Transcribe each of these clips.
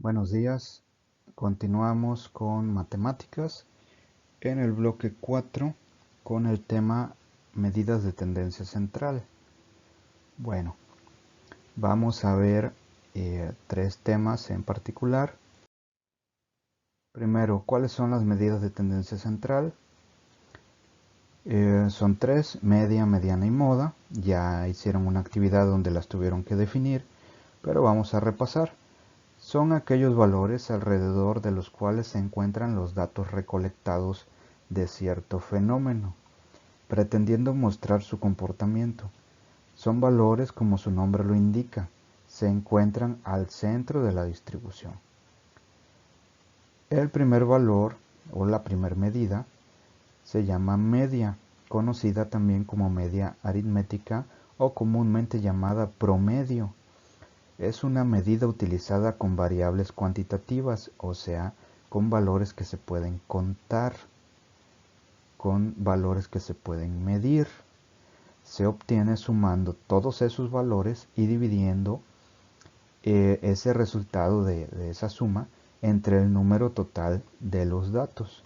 Buenos días, continuamos con matemáticas en el bloque 4 con el tema medidas de tendencia central. Bueno, vamos a ver tres temas en particular. Primero, ¿cuáles son las medidas de tendencia central? Son tres: media, mediana y moda. Ya hicieron una actividad donde las tuvieron que definir, pero vamos a repasar. Son aquellos valores alrededor de los cuales se encuentran los datos recolectados de cierto fenómeno, pretendiendo mostrar su comportamiento. Son valores, como su nombre lo indica, se encuentran al centro de la distribución. El primer valor, o la primera medida, se llama media, conocida también como media aritmética o comúnmente llamada promedio. Es una medida utilizada con variables cuantitativas, o sea, con valores que se pueden contar, con valores que se pueden medir. Se obtiene sumando todos esos valores y dividiendo ese resultado de esa suma entre el número total de los datos.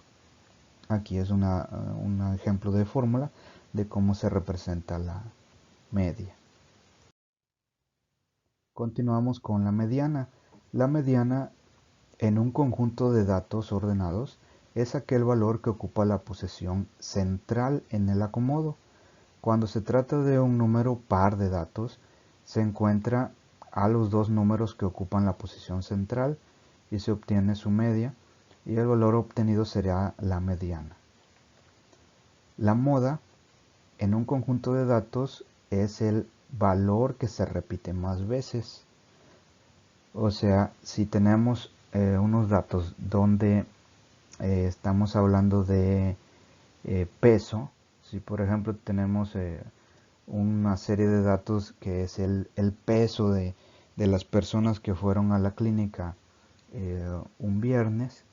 Aquí es un ejemplo de fórmula de cómo se representa la media. Continuamos con la mediana. La mediana en un conjunto de datos ordenados es aquel valor que ocupa la posición central en el acomodo. Cuando se trata de un número par de datos, se encuentra a los dos números que ocupan la posición central y se obtiene su media, y el valor obtenido será la mediana. La moda en un conjunto de datos es el valor que se repite más veces. O sea, si tenemos unos datos donde estamos hablando de peso, si por ejemplo tenemos una serie de datos que es el peso de las personas que fueron a la clínica un viernes,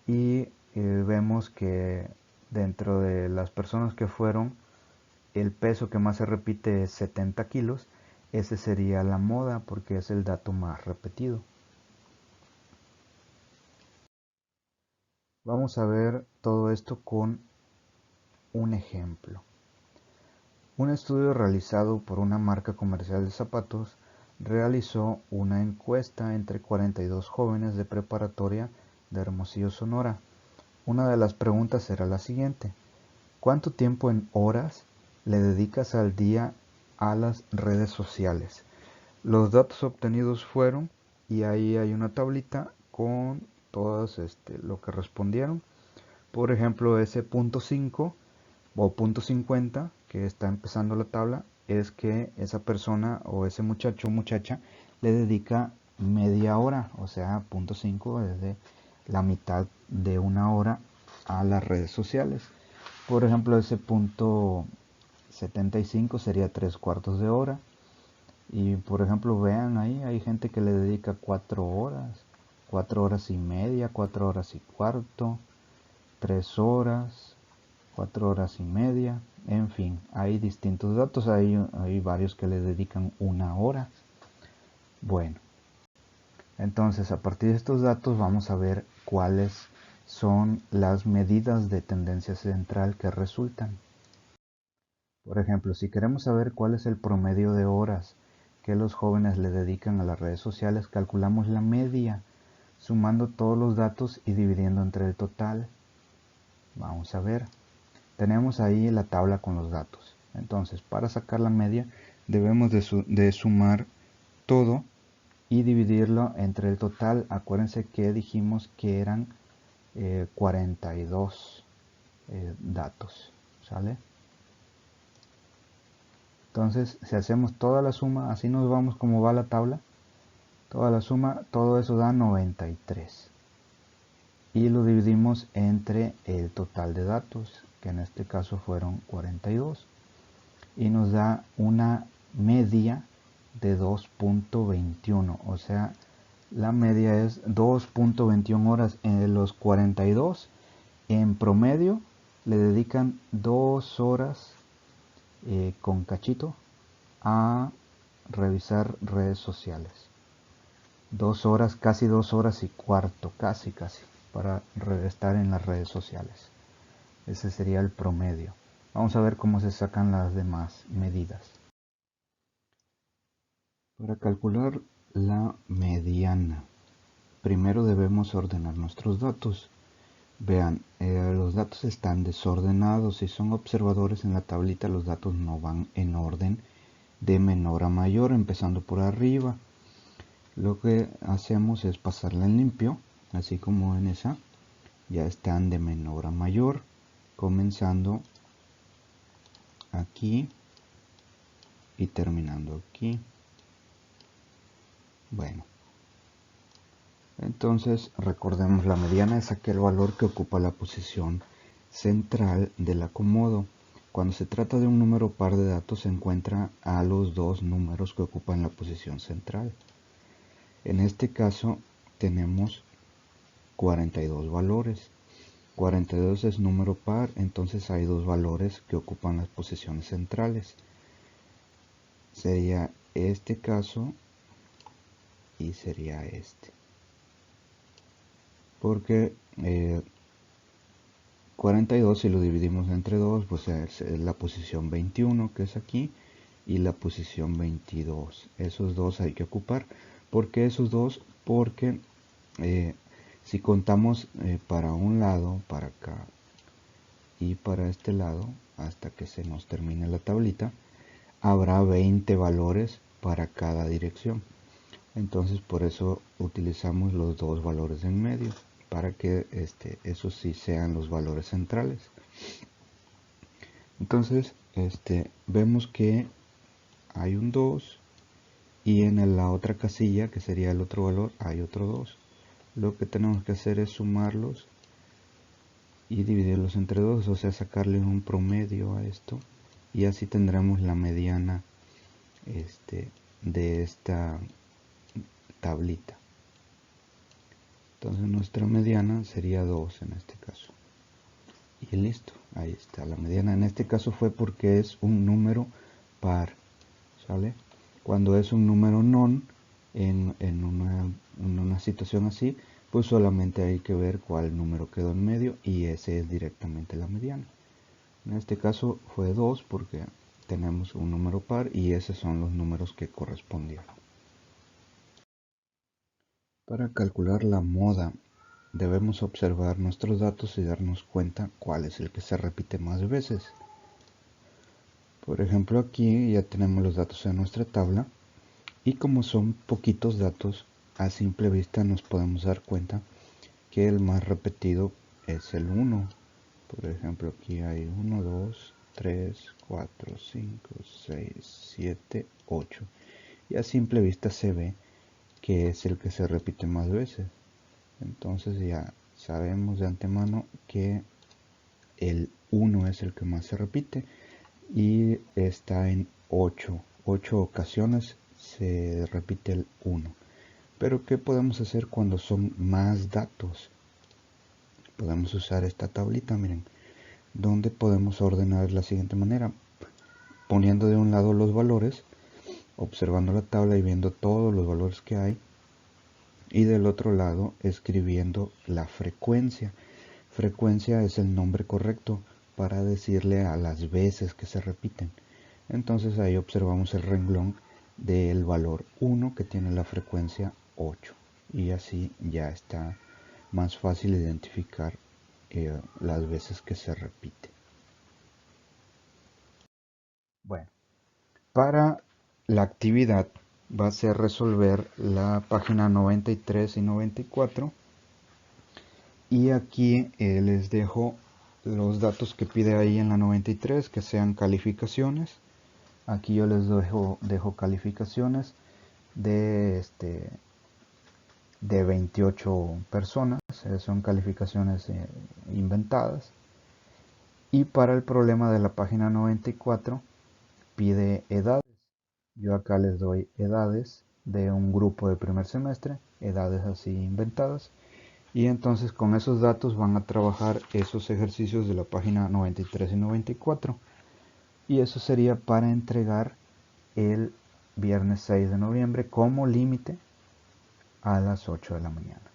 y vemos que dentro de las personas que fueron, el peso que más se repite es 70 kilos. Ese sería la moda porque es el dato más repetido. Vamos a ver todo esto con un ejemplo. Un estudio realizado por una marca comercial de zapatos realizó una encuesta entre 42 jóvenes de preparatoria de Hermosillo, Sonora. Una de las preguntas era la siguiente: ¿cuánto tiempo en horas le dedicas al día a las redes sociales? Los datos obtenidos fueron, y ahí hay una tablita con todas lo que respondieron. Por ejemplo, ese punto 5 o punto 50 que está empezando la tabla es que esa persona o ese muchacho o muchacha le dedica media hora, o sea, punto 5 es de la mitad de una hora a las redes sociales. Por ejemplo, ese punto 75 sería 3/4 de hora. Y por ejemplo, vean ahí, hay gente que le dedica 4 horas, 4 horas y media, 4 horas y cuarto, 3 horas, 4 horas y media. En fin, hay distintos datos, hay varios que le dedican una hora. Bueno, entonces a partir de estos datos vamos a ver cuáles son las medidas de tendencia central que resultan. Por ejemplo, si queremos saber cuál es el promedio de horas que los jóvenes le dedican a las redes sociales, calculamos la media, sumando todos los datos y dividiendo entre el total. Vamos a ver. Tenemos ahí la tabla con los datos. Entonces, para sacar la media, debemos de sumar todo y dividirlo entre el total. Acuérdense que dijimos que eran 42 datos. ¿Sale? Entonces, si hacemos toda la suma, así nos vamos como va la tabla, toda la suma, todo eso da 93. Y lo dividimos entre el total de datos, que en este caso fueron 42. Y nos da una media de 2.21. O sea, la media es 2.21 horas. En los 42, en promedio, le dedican 2 horas con cachito a revisar redes sociales. 2 horas, casi 2 horas y cuarto, casi, para estar en las redes sociales. Ese sería el promedio. Vamos a ver cómo se sacan las demás medidas. Para calcular la mediana, primero debemos ordenar nuestros datos. Vean, los datos están desordenados. Si son observadores en la tablita, los datos no van en orden de menor a mayor, empezando por arriba. Lo que hacemos es pasarla en limpio, así como en esa. Ya están de menor a mayor, comenzando aquí y terminando aquí. Bueno, entonces recordemos, la mediana es aquel valor que ocupa la posición central del acomodo. Cuando se trata de un número par de datos, se encuentra a los dos números que ocupan la posición central. En este caso tenemos 42 valores. 42 es número par, entonces hay dos valores que ocupan las posiciones centrales. Sería este caso y sería este. Porque 42, si lo dividimos entre 2, pues es la posición 21, que es aquí, y la posición 22. Esos dos hay que ocupar. ¿Por qué esos dos? Porque si contamos para un lado, para acá y para este lado, hasta que se nos termine la tablita, habrá 20 valores para cada dirección. Entonces por eso utilizamos los dos valores en medio, para que esos sí sean los valores centrales. Entonces vemos que hay un 2 y en la otra casilla, que sería el otro valor, hay otro 2. Lo que tenemos que hacer es sumarlos y dividirlos entre 2, o sea, sacarle un promedio a esto, y así tendremos la mediana de esta tablita. Entonces nuestra mediana sería 2 en este caso. Y listo, ahí está. La mediana en este caso fue porque es un número par, ¿sale? Cuando es un número non, en una situación así, pues solamente hay que ver cuál número quedó en medio y ese es directamente la mediana. En este caso fue 2 porque tenemos un número par y esos son los números que correspondían. Para calcular la moda, debemos observar nuestros datos y darnos cuenta cuál es el que se repite más veces. Por ejemplo, aquí ya tenemos los datos en nuestra tabla y como son poquitos datos, a simple vista nos podemos dar cuenta que el más repetido es el 1. Por ejemplo, aquí hay 1, 2, 3, 4, 5, 6, 7, 8. Y a simple vista se ve que es el que se repite más veces. Entonces ya sabemos de antemano que el 1 es el que más se repite y está en 8 ocasiones se repite el 1. Pero ¿qué podemos hacer cuando son más datos? Podemos usar esta tablita, miren, donde podemos ordenar de la siguiente manera, poniendo de un lado los valores, observando la tabla y viendo todos los valores que hay, y del otro lado escribiendo la frecuencia. Frecuencia es el nombre correcto para decirle a las veces que se repiten. Entonces ahí observamos el renglón del valor 1 que tiene la frecuencia 8 y así ya está más fácil identificar las veces que se repite. Bueno, para la actividad va a ser resolver la página 93 y 94 y aquí les dejo los datos que pide ahí en la 93, que sean calificaciones. Aquí yo les dejo calificaciones de 28 personas, son calificaciones inventadas. Y para el problema de la página 94 pide edades. Yo acá les doy edades de un grupo de primer semestre, edades así inventadas. Y entonces con esos datos van a trabajar esos ejercicios de la página 93 y 94. Y eso sería para entregar el viernes 6 de noviembre como límite a las 8 de la mañana.